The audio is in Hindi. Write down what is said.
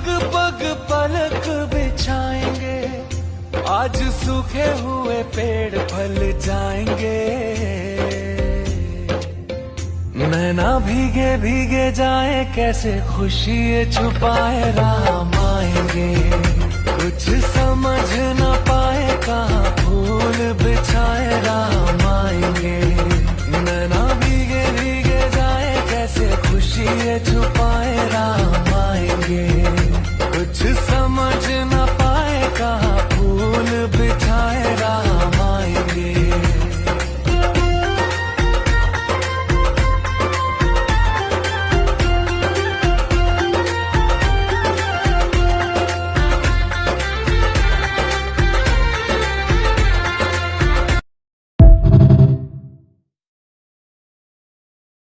पग पग पलक बिछाएंगे, आज सूखे हुए पेड़ फल जाएंगे। नैना भीगे भीगे जाए, कैसे खुशी छुपाए राम आएंगे। कुछ समझ न पाए, कहाँ फूल बिछाए राम आएंगे। नैना भीगे भीगे जाए, कैसे खुशी छुपाए